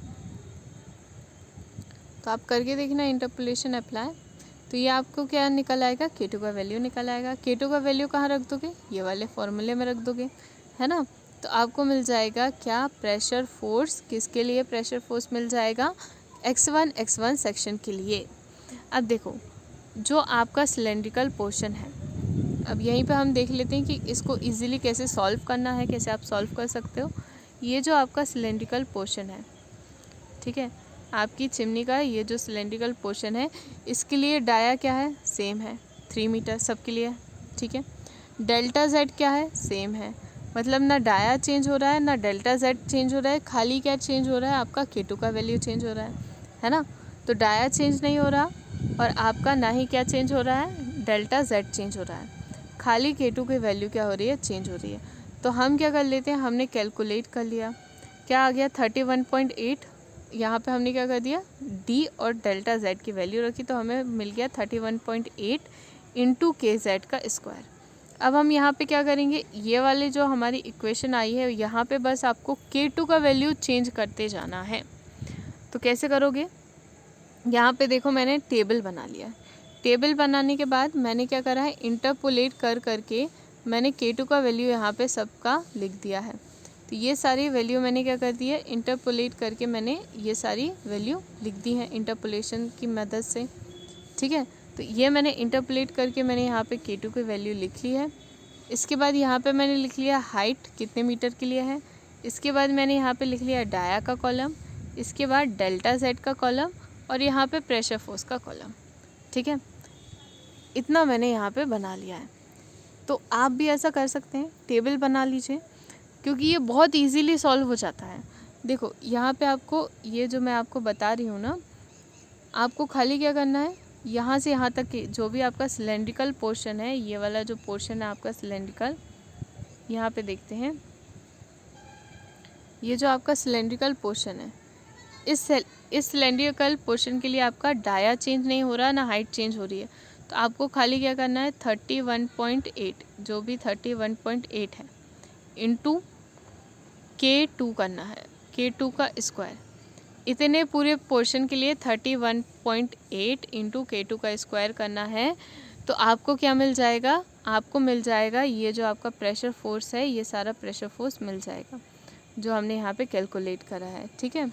तो आप करके देखना इंटरपोलेशन अप्लाई, तो ये आपको क्या निकल आएगा, K2 का वैल्यू निकल आएगा। K2 का वैल्यू कहाँ रख दोगे, ये वाले फॉर्मूले में रख दोगे, है ना। तो आपको मिल जाएगा क्या, प्रेशर फोर्स, किसके लिए प्रेशर फोर्स मिल जाएगा, X1 सेक्शन के लिए। अब देखो, जो आपका सिलेंड्रिकल पोर्शन है, अब यहीं पे हम देख लेते हैं कि इसको इजीली कैसे सॉल्व करना है, कैसे आप सॉल्व कर सकते हो। ये जो आपका सिलेंड्रिकल पोर्शन है, ठीक है, आपकी चिमनी का ये जो सिलेंड्रिकल पोर्शन है, इसके लिए डाया क्या है, सेम है 3 मीटर सबके लिए, ठीक है। डेल्टा जेड क्या है, सेम है, मतलब ना डाया चेंज हो रहा है ना डेल्टा जेड चेंज हो रहा है, खाली क्या चेंज हो रहा है, आपका K2 का वैल्यू चेंज हो रहा है ना। तो डाया चेंज नहीं हो रहा और आपका ना ही क्या चेंज हो रहा है, डेल्टा जेड चेंज हो रहा है, खाली K2 की वैल्यू क्या हो रही है, चेंज हो रही है। तो हम क्या कर लेते हैं, हमने कैलकुलेट कर लिया, क्या आ गया 31.8, यहाँ पे हमने क्या कर दिया, D और डेल्टा Z की वैल्यू रखी, तो हमें मिल गया 31.8 इंटू KZ का स्क्वायर। अब हम यहाँ पे क्या करेंगे, ये वाले जो हमारी इक्वेशन आई है, यहाँ पे बस आपको K2 का वैल्यू चेंज करते जाना है। तो कैसे करोगे, यहाँ पे देखो मैंने टेबल बना लिया, टेबल बनाने के बाद मैंने क्या करा है, इंटरपोलेट कर करके मैंने K2 का वैल्यू यहाँ पे सबका लिख दिया है। तो ये सारी वैल्यू मैंने क्या कर दी है, इंटरपोलेट करके मैंने ये सारी वैल्यू लिख दी है इंटरपोलेशन की मदद से, ठीक है। तो ये मैंने इंटरपोलेट करके मैंने यहाँ पे K2 की वैल्यू लिख ली है। इसके बाद यहाँ पे मैंने लिख लिया हाइट कितने मीटर के लिए है, इसके बाद मैंने यहाँ पे लिख लिया डाया का कॉलम, इसके बाद डेल्टा जेड का कॉलम और यहाँ पे प्रेशर फोर्स का कॉलम, ठीक है। इतना मैंने यहाँ पे बना लिया है। तो आप भी ऐसा कर सकते हैं, टेबल बना लीजिए, क्योंकि ये बहुत इजीली सॉल्व हो जाता है। देखो यहाँ पे आपको ये जो मैं आपको बता रही हूँ ना, आपको खाली क्या करना है, यहाँ से यहाँ तक के जो भी आपका सिलेंड्रिकल पोर्शन है, ये वाला जो पोर्शन है आपका सिलेंड्रिकल, यहाँ पे देखते हैं, ये जो आपका सिलेंड्रिकल पोर्शन है, इस सिलेंड्रिकल पोर्शन के लिए आपका डाया चेंज नहीं हो रहा, ना हाइट चेंज हो रही है। तो आपको खाली क्या करना है, 31.8 जो भी 31.8 है इंटू K2 करना है, K2 का स्क्वायर। इतने पूरे पोर्शन के लिए 31.8 इंटू K2 का स्क्वायर करना है। तो आपको क्या मिल जाएगा, आपको मिल जाएगा ये जो आपका प्रेशर फोर्स है, ये सारा प्रेशर फोर्स मिल जाएगा जो हमने यहाँ पे कैलकुलेट करा है, ठीक है।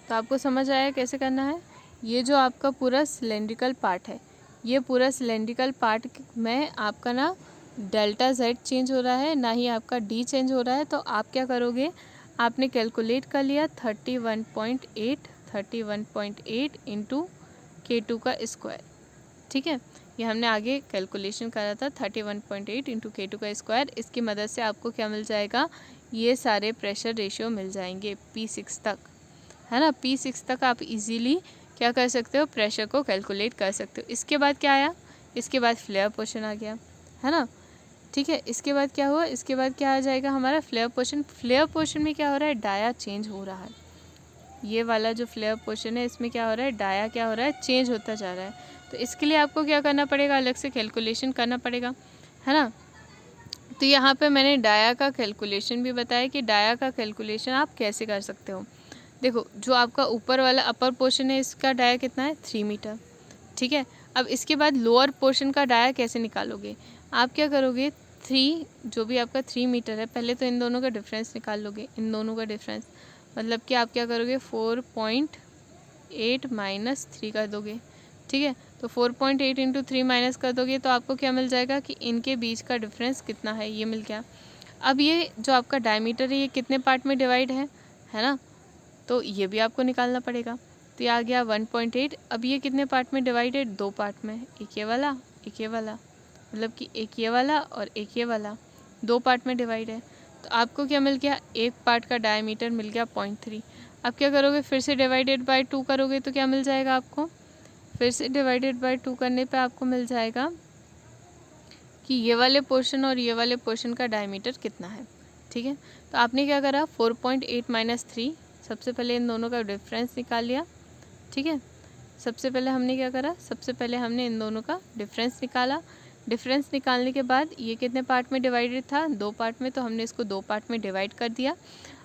तो आपको समझ आया कैसे करना है। ये जो आपका पूरा सिलेंड्रिकल पार्ट है, ये पूरा सिलेंड्रिकल पार्ट में आपका ना डेल्टा जेड चेंज हो रहा है, ना ही आपका डी चेंज हो रहा है। तो आप क्या करोगे, आपने कैलकुलेट कर लिया 31.8 इंटू K2 का स्क्वायर, ठीक है। ये हमने आगे कैलकुलेशन करा था 31.8 इंटू K2 का स्क्वायर। इसकी मदद से आपको क्या मिल जाएगा, ये सारे प्रेशर रेशियो मिल जाएंगे P6 तक, है ना। P6 तक आप इजीली क्या कर सकते हो, प्रेशर को कैलकुलेट कर सकते हो। इसके बाद क्या आया, इसके बाद फ्लेयर पोर्शन आ गया, है ना। ठीक है, इसके बाद क्या हुआ, इसके बाद क्या आ जाएगा हमारा फ्लेयर पोर्शन। फ्लेयर पोर्शन में क्या हो रहा है, डाया चेंज हो रहा है। ये वाला जो फ्लेयर पोर्शन है इसमें क्या हो रहा है, डाया क्या हो रहा है, चेंज होता जा रहा है। तो इसके लिए आपको क्या करना पड़ेगा, अलग से कैलकुलेशन करना पड़ेगा, है ना। तो यहाँ पे मैंने डाया का कैलकुलेशन भी बताया कि डाया का कैलकुलेशन आप कैसे कर सकते हो। देखो, जो आपका ऊपर वाला अपर पोर्शन है इसका डाया कितना है, 3 मीटर। ठीक है, अब इसके बाद लोअर पोर्शन का डाया कैसे निकालोगे, आप क्या करोगे, 3 जो भी आपका 3 मीटर है, पहले तो इन दोनों का डिफरेंस निकाल लोगे। इन दोनों का डिफरेंस मतलब कि आप क्या करोगे, 4.8 माइनस 3 कर दोगे। ठीक है, तो 4.8 इंटू 3 माइनस कर दोगे तो आपको क्या मिल जाएगा कि इनके बीच का डिफरेंस कितना है, ये मिल गया। अब ये जो आपका डायमीटर है ये कितने पार्ट में डिवाइड है ना, तो ये भी आपको निकालना पड़ेगा। तो ये आ गया 1.8। अब ये कितने पार्ट में डिवाइडेड, 2 पार्ट में, एक ये वाला एक ये वाला, मतलब कि एक ये वाला और एक ये वाला, 2 पार्ट में डिवाइड है। तो आपको क्या मिल गया, एक पार्ट का डायमीटर मिल गया 0.3। अब क्या करोगे, फिर से डिवाइडेड बाय 2 करोगे तो क्या मिल जाएगा आपको, फिर से डिवाइडेड बाय 2 करने पे आपको मिल जाएगा कि ये वाले पोर्शन और ये वाले पोर्शन का डायमीटर कितना है। ठीक है, तो आपने क्या करा, 4.8 माइनस 3, सबसे पहले इन दोनों का डिफरेंस निकाल लिया। ठीक है, सबसे पहले हमने क्या करा, सबसे पहले हमने इन दोनों का डिफरेंस निकाला। डिफरेंस निकालने के बाद ये कितने पार्ट में डिवाइडेड था, 2 पार्ट में, तो हमने इसको 2 पार्ट में डिवाइड कर दिया।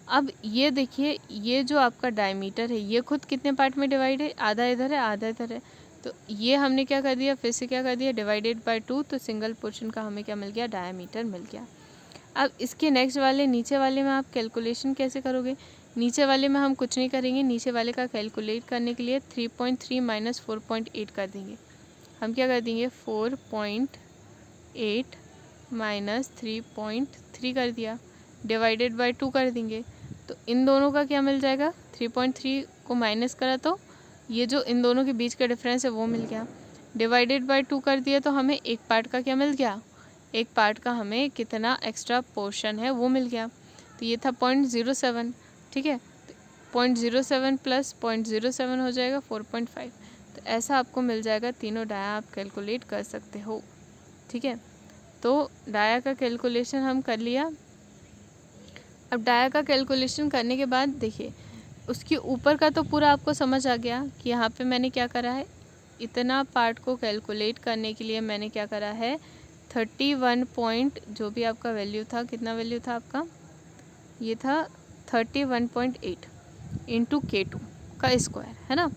अब ये देखिए, ये जो आपका डायमीटर है ये खुद कितने पार्ट में डिवाइड है, आधा इधर है आधा इधर है। तो ये हमने क्या कर दिया, फिर से क्या कर दिया, डिवाइडेड बाय 2, तो सिंगल पोर्शन का हमें क्या मिल गया, डायमीटर मिल गया। अब इसके नेक्स्ट वाले नीचे वाले में आप कैलकुलेशन कैसे करोगे, नीचे वाले में हम कुछ नहीं करेंगे, नीचे वाले का कैलकुलेट करने के लिए 3.3 माइनस 4.8 कर देंगे। हम क्या कर देंगे, 4.8 माइनस 3.3 कर दिया, डिवाइडेड बाय 2 कर देंगे। तो इन दोनों का क्या मिल जाएगा, 3.3 को माइनस करा तो ये जो इन दोनों के बीच का डिफरेंस है वो मिल गया, डिवाइडेड बाय 2 कर दिया तो हमें एक पार्ट का क्या मिल गया, एक पार्ट का हमें कितना एक्स्ट्रा पोर्शन है वो मिल गया। तो ये था 0.07। ठीक है, तो 0.07 प्लस 0.07 हो जाएगा 4.5। तो ऐसा आपको मिल जाएगा, तीनों डाया आप कैलकुलेट कर सकते हो। ठीक है, तो डाया का कैलकुलेशन हम कर लिया। अब डाया का कैलकुलेशन करने के बाद देखिए, उसके ऊपर का तो पूरा आपको समझ आ गया कि यहाँ पे मैंने क्या करा है, इतना पार्ट को कैलकुलेट करने के लिए मैंने क्या करा है, 31 पॉइंट जो भी आपका वैल्यू था, कितना वैल्यू था आपका, ये था 31.8 इंटू K2 का स्क्वायर, है ना,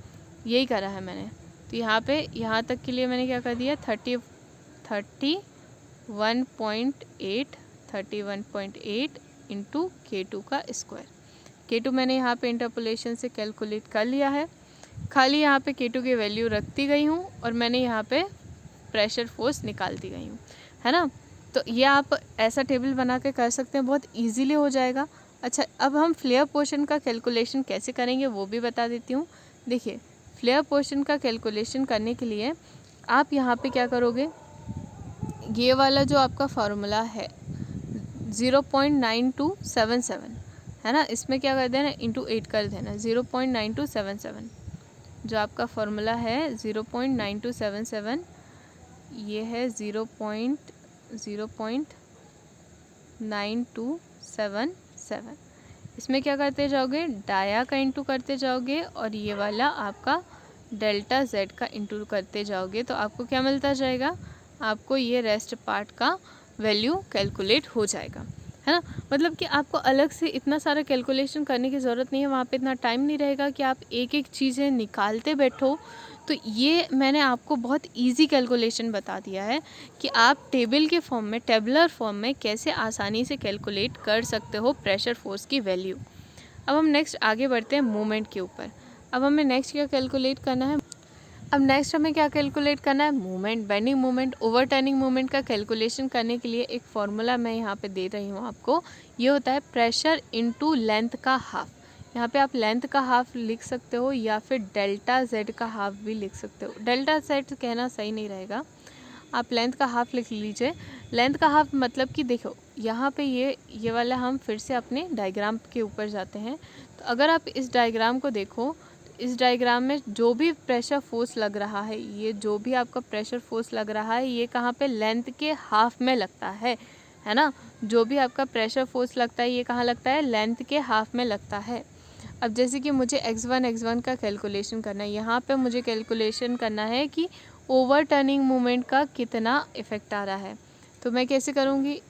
यही करा है मैंने। तो यहाँ पे यहाँ तक के लिए मैंने क्या कर दिया, 31.8 इंटू K2 का स्क्वायर। K2 मैंने यहाँ पे इंटरपोलेशन से कैलकुलेट कर लिया है, खाली यहाँ पे K2 की वैल्यू रखती गई हूँ और मैंने यहाँ पे प्रेशर फोर्स निकालती गई हूँ, है ना। तो ये आप ऐसा टेबल बना के कर सकते हैं, बहुत इजीली हो जाएगा। अच्छा, अब हम फ्लेयर पोर्शन का कैलकुलेशन कैसे करेंगे वो भी बता देती हूँ। देखिए, फ्लेयर पोर्शन का कैलकुलेशन करने के लिए आप यहाँ पे क्या करोगे, ये वाला जो आपका फार्मूला है 0.9277, है ना, इसमें क्या कर देना, इंटू 8 कर देना, 0.9277 जो आपका फार्मूला है 0.9277, ये है 0.9277। इसमें क्या करते जाओगे, डाया का इंटू करते जाओगे और ये वाला आपका डेल्टा जेड का इंटू करते जाओगे, तो आपको क्या मिलता जाएगा, आपको ये रेस्ट पार्ट का वैल्यू कैलकुलेट हो जाएगा, है ना। मतलब कि आपको अलग से इतना सारा कैलकुलेशन करने की ज़रूरत नहीं है, वहाँ पे इतना टाइम नहीं रहेगा कि आप एक एक चीज़ें निकालते बैठो। तो ये मैंने आपको बहुत इजी कैलकुलेशन बता दिया है कि आप टेबल के फॉर्म में, टेबलर फॉर्म में कैसे आसानी से कैलकुलेट कर सकते हो प्रेशर फोर्स की वैल्यू। अब हम नेक्स्ट आगे बढ़ते हैं मूवमेंट के ऊपर। अब हमें नेक्स्ट क्या कैलकुलेट करना है, अब नेक्स्ट हमें क्या कैलकुलेट करना है, movement, bending movement, over turning movement का कैलकुलेशन करने के लिए एक फार्मूला मैं यहाँ पे दे रही हूँ आपको। ये होता है प्रेशर इनटू लेंथ का हाफ। यहाँ पे आप लेंथ का हाफ लिख सकते हो या फिर डेल्टा जेड का हाफ भी लिख सकते हो। डेल्टा जेड कहना सही नहीं रहेगा, आप लेंथ का हाफ लिख लीजिए। लेंथ का हाफ मतलब कि देखो, यहाँ पे ये वाला हम फिर से अपने डायग्राम के ऊपर जाते हैं। तो अगर आप इस डायग्राम को देखो, तो इस डायग्राम में जो भी प्रेशर फोर्स लग रहा है, ये जो भी आपका प्रेशर फोर्स लग रहा है, ये कहाँ पे लेंथ के हाफ में लगता है ना। जो भी आपका प्रेशर फोर्स लगता है ये कहाँ लगता है, लेंथ के हाफ में लगता है। अब जैसे कि मुझे x1 का कैलकुलेशन करना है, यहाँ पे मुझे कैलकुलेशन करना है कि ओवर टर्निंग मोमेंट का कितना इफेक्ट आ रहा है। तो मैं कैसे करूँगी,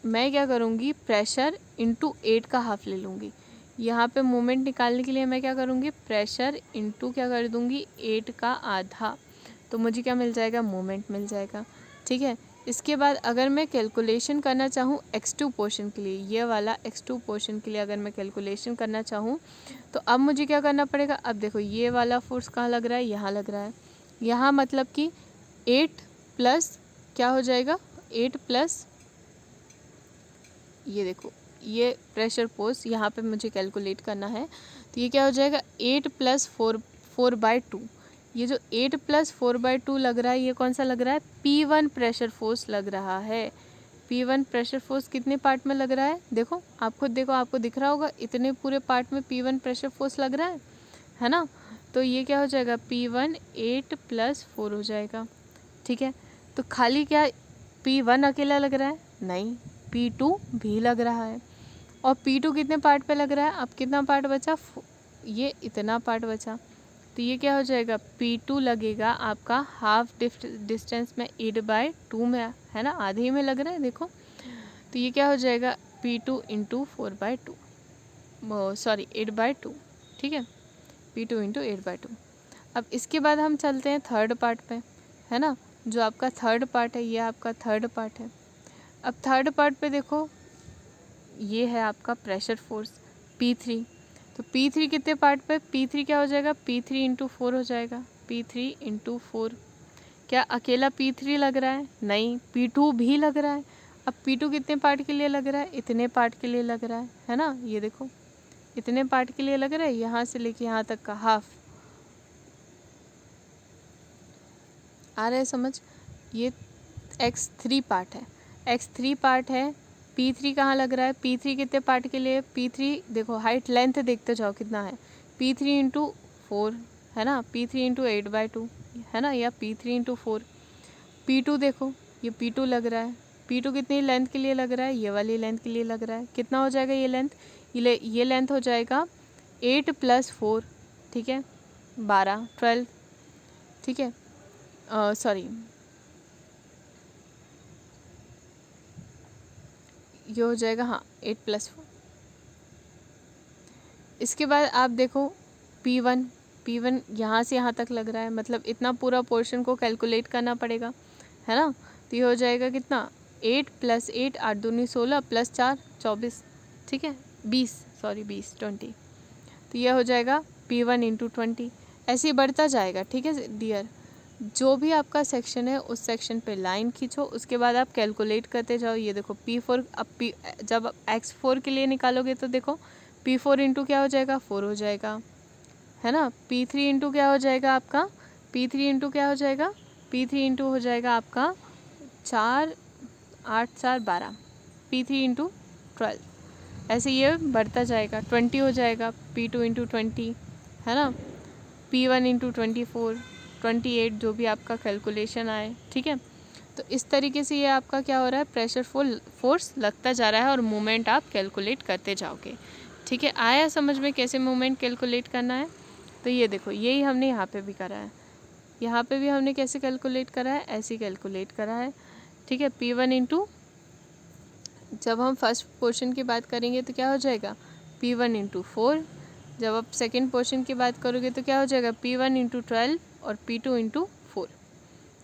मैं क्या करूँगी, प्रेशर इंटू 8 का हाफ ले लूँगी। यहाँ पे मोमेंट निकालने के लिए मैं क्या करूँगी, प्रेशर इंटू क्या कर दूँगी, 8 का आधा। तो मुझे क्या मिल जाएगा, मोमेंट मिल जाएगा। ठीक है, इसके बाद अगर मैं कैलकुलेशन करना चाहूँ x2 पोर्शन के लिए, ये वाला x2 पोर्शन के लिए अगर मैं कैलकुलेशन करना चाहूँ तो अब मुझे क्या करना पड़ेगा। अब देखो ये वाला फोर्स कहाँ लग रहा है, यहाँ लग रहा है। यहाँ मतलब कि 8 प्लस क्या हो जाएगा, 8 प्लस ये देखो ये प्रेशर फोर्स यहाँ पे मुझे कैलकुलेट करना है। तो ये क्या हो जाएगा, 8 प्लस 4/2। ये जो 8 प्लस 4/2 लग रहा है, ये कौन सा लग रहा है, P1 प्रेशर फोर्स लग रहा है। P1 प्रेशर फोर्स कितने पार्ट में लग रहा है, देखो आप खुद देखो, आपको दिख रहा होगा इतने पूरे पार्ट में P1 प्रेशर फोर्स लग रहा है ना। तो ये क्या हो जाएगा, P1 8 प्लस 4 हो जाएगा। ठीक है, तो खाली क्या P1 अकेला लग रहा है, नहीं, P2 भी लग रहा है। और P2 कितने पार्ट पे लग रहा है, अब कितना पार्ट बचा, ये इतना पार्ट बचा। तो ये क्या हो जाएगा, P2 लगेगा आपका हाफ डिस्टेंस में 8/2 में, है ना, आधे में लग रहा है देखो। तो ये क्या हो जाएगा, P2 इंटू 4/2, सॉरी 8/2। ठीक है, P2 इंटू 8/2। अब इसके बाद हम चलते हैं थर्ड पार्ट पे, है ना। जो आपका थर्ड पार्ट है, ये आपका थर्ड पार्ट है। अब थर्ड पार्ट पे देखो, ये है आपका प्रेशर फोर्स P3। तो P3 कितने पार्ट पे, P3 क्या हो जाएगा, P3 इंटू 4 हो जाएगा। P3 इंटू 4, क्या अकेला P3 लग रहा है, नहीं, P2 भी लग रहा है। अब P2 कितने पार्ट के लिए लग रहा है, इतने पार्ट के लिए लग रहा है ना। ये देखो इतने पार्ट के लिए लग रहा है, यहाँ से लेके यहाँ तक का हाफ आ रहा है समझ। ये x3 पार्ट है, x3 पार्ट है। P3 कहाँ लग रहा है, P3 कितने पार्ट के लिए, P3 देखो हाइट लेंथ देखते जाओ कितना है, P3 इंटू 4 है ना, P3 इंटू 8/2 है ना, या P3 इंटू 4। P2 देखो ये P2 लग रहा है, P2 कितनी लेंथ के लिए लग रहा है, ये वाली लेंथ के लिए लग रहा है। कितना हो जाएगा ये लेंथ, ये लेंथ हो जाएगा 8 प्लस 4, ठीक है, 12 ठीक है, सॉरी ये हो जाएगा, हाँ 8 प्लस 4। इसके बाद आप देखो P1 यहाँ से यहाँ तक लग रहा है, मतलब इतना पूरा पोर्शन को कैलकुलेट करना पड़ेगा, है ना। तो ये हो जाएगा कितना, 8 प्लस 8, 8 दूनी 16 प्लस 4 24, ठीक है 20 20। तो ये हो जाएगा P1 इंटू 20। ऐसे ही बढ़ता जाएगा, ठीक है डियर। जो भी आपका सेक्शन है उस सेक्शन पे लाइन खींचो, उसके बाद आप कैलकुलेट करते जाओ। ये देखो P4, अब जब x4 के लिए निकालोगे तो देखो P4 इंटू क्या हो जाएगा, 4 हो जाएगा, है ना। P3 इंटू क्या हो जाएगा आपका, P3 इंटू क्या हो जाएगा, P3 इंटू हो जाएगा आपका 4 8 4 12, P3 इंटू 12। ऐसे ये बढ़ता जाएगा, 20 हो जाएगा, P2 इंटू 20, है ना, P1 इंटू 24, 28, जो भी आपका कैलकुलेशन आए, ठीक है। तो इस तरीके से ये आपका क्या हो रहा है, प्रेशर फोर्स लगता जा रहा है और मोमेंट आप कैलकुलेट करते जाओगे, ठीक है। आया समझ में कैसे मोमेंट कैलकुलेट करना है। तो ये देखो यही हमने यहाँ पे भी करा है, यहाँ पे भी हमने कैसे कैलकुलेट करा है, ऐसे कैलकुलेट करा है, ठीक है। P1 इंटू, जब हम फर्स्ट पोर्शन की बात करेंगे तो क्या हो जाएगा, P1 इंटू 4। जब आप सेकेंड पोर्शन की बात करोगे तो क्या हो जाएगा, P1 इंटू 12 और P2 इंटू 4।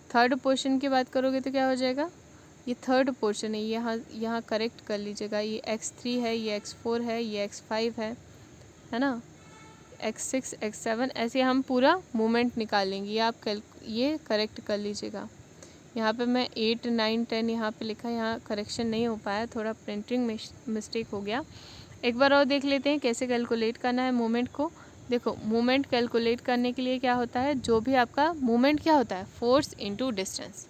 थर्ड पोर्शन की बात करोगे तो क्या हो जाएगा, ये थर्ड पोर्शन है, यहाँ करेक्ट कर लीजिएगा, ये x3 है, ये x4 है, ये x5 है ना, x6 x7, ऐसे हम पूरा मूवमेंट निकालेंगे। ये आप ये करेक्ट कर लीजिएगा। यहाँ पे मैं 8 9 10 यहाँ पे लिखा, यहाँ करेक्शन नहीं हो पाया, थोड़ा प्रिंटिंग मिस्टेक हो गया। एक बार और देख लेते हैं कैसे कैलकुलेट करना है मूवमेंट को। देखो मूवमेंट कैलकुलेट करने के लिए क्या होता है, जो भी आपका मूवमेंट क्या होता है, फोर्स इनटू डिस्टेंस।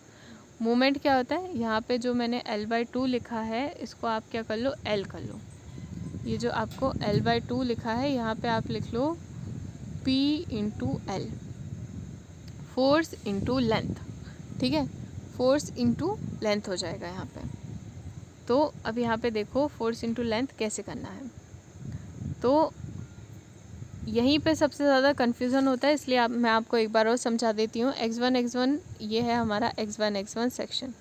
मूवमेंट क्या होता है, यहाँ पे जो मैंने L/2 लिखा है इसको आप क्या कर लो, L कर लो। ये जो आपको L/2 लिखा है यहाँ पे आप लिख लो P into L, force into length, ठीक है, फोर्स इंटू लेंथ हो जाएगा यहाँ पे। तो अब यहाँ पे देखो फोर्स इंटू लेंथ कैसे करना है, तो यहीं पे सबसे ज़्यादा कन्फ्यूज़न होता है, इसलिए मैं आपको एक बार और समझा देती हूँ। x1 ये है हमारा x1 सेक्शन।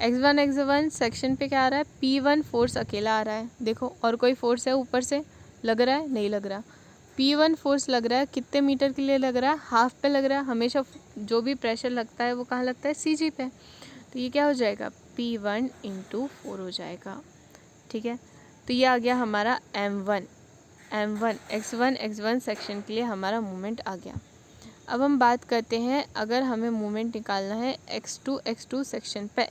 x1 सेक्शन पे क्या आ रहा है, P1 फोर्स अकेला आ रहा है, देखो, और कोई फोर्स है ऊपर से लग रहा है, नहीं लग रहा। P1 फोर्स लग रहा है, कितने मीटर के लिए लग रहा है, हाफ पे लग रहा है। हमेशा जो भी प्रेशर लगता है वो कहाँ लगता है, CG पे। तो ये क्या हो जाएगा, P1 इंटू 4 हो जाएगा, ठीक है। तो ये आ गया हमारा M1 x1 सेक्शन के लिए हमारा मूवमेंट आ गया। अब हम बात करते हैं, अगर हमें मूवमेंट निकालना है x2 सेक्शन पे,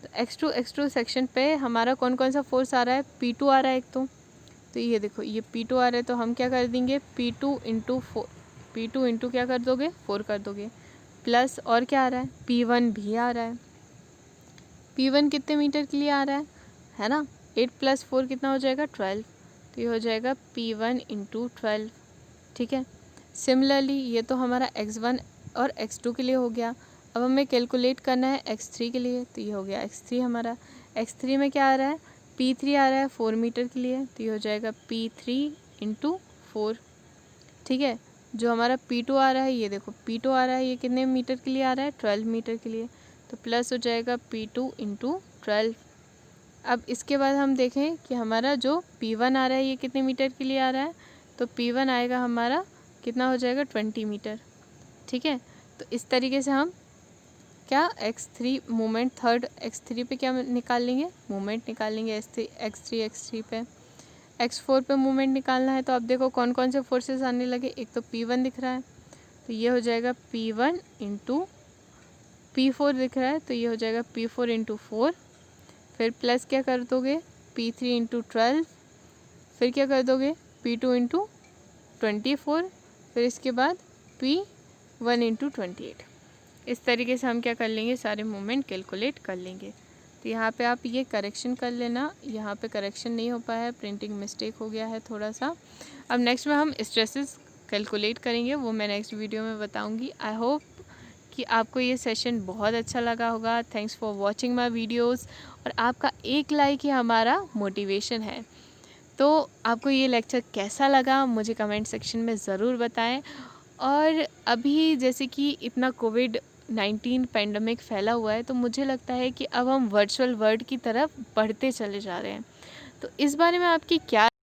तो x2 सेक्शन पे हमारा कौन कौन सा फोर्स आ रहा है, P2 आ रहा है एक तो ये देखो ये P2 आ रहा है, तो हम क्या कर देंगे, P2 इंटू 4, P2 इंटू क्या कर दोगे, 4 कर दोगे, प्लस और क्या आ रहा है, P1 भी आ रहा है। P1 कितने मीटर के लिए आ रहा है ना, 8 + 4 कितना हो जाएगा, 12। तो ये हो जाएगा P1 इंटू 12, ठीक है। सिमिलरली ये तो हमारा x1 और x2 के लिए हो गया। अब हमें कैलकुलेट करना है x3 के लिए, तो ये हो गया x3 हमारा। x3 में क्या आ रहा है, P3 आ रहा है 4 मीटर के लिए, तो ये हो जाएगा P3 इंटू 4, ठीक है। जो हमारा P2 आ रहा है, ये देखो P2 आ रहा है, ये कितने मीटर के लिए आ रहा है, 12 मीटर के लिए, तो प्लस हो जाएगा P2 इंटू 12। अब इसके बाद हम देखें कि हमारा जो P1 आ रहा है ये कितने मीटर के लिए आ रहा है, तो P1 आएगा हमारा कितना हो जाएगा, 20 मीटर, ठीक है। तो इस तरीके से हम क्या x3 मोमेंट, थर्ड x3 पे क्या निकाल लेंगे, मोमेंट निकाल लेंगे, x3 पे। x4 पे मोमेंट निकालना है, तो अब देखो कौन कौन से फोर्सेस आने लगे, एक तो P1 दिख रहा है, तो ये हो जाएगा P1 इंटू P4 दिख रहा है, तो ये हो जाएगा P4 इंटू 4, फिर प्लस क्या कर दोगे, P3 इंटू 12, फिर क्या कर दोगे, P2 इंटू 24, फिर इसके बाद P1 इंटू 28। इस तरीके से हम क्या कर लेंगे, सारे मोमेंट कैलकुलेट कर लेंगे। तो यहाँ पे आप ये करेक्शन कर लेना, यहाँ पे करेक्शन नहीं हो पाया है, प्रिंटिंग मिस्टेक हो गया है थोड़ा सा। अब नेक्स्ट में हम स्ट्रेसेस कैलकुलेट करेंगे, वो मैं नेक्स्ट वीडियो में बताऊँगी। आई होप कि आपको ये सेशन बहुत अच्छा लगा होगा। Thanks for watching my videos, और आपका एक लाइक ही हमारा मोटिवेशन है। तो आपको ये लेक्चर कैसा लगा मुझे कमेंट सेक्शन में ज़रूर बताएं। और अभी जैसे कि इतना कोविड-19 पैंडमिक फैला हुआ है, तो मुझे लगता है कि अब हम वर्चुअल वर्ल्ड की तरफ बढ़ते चले जा रहे हैं। तो इस बारे में आपकी क्या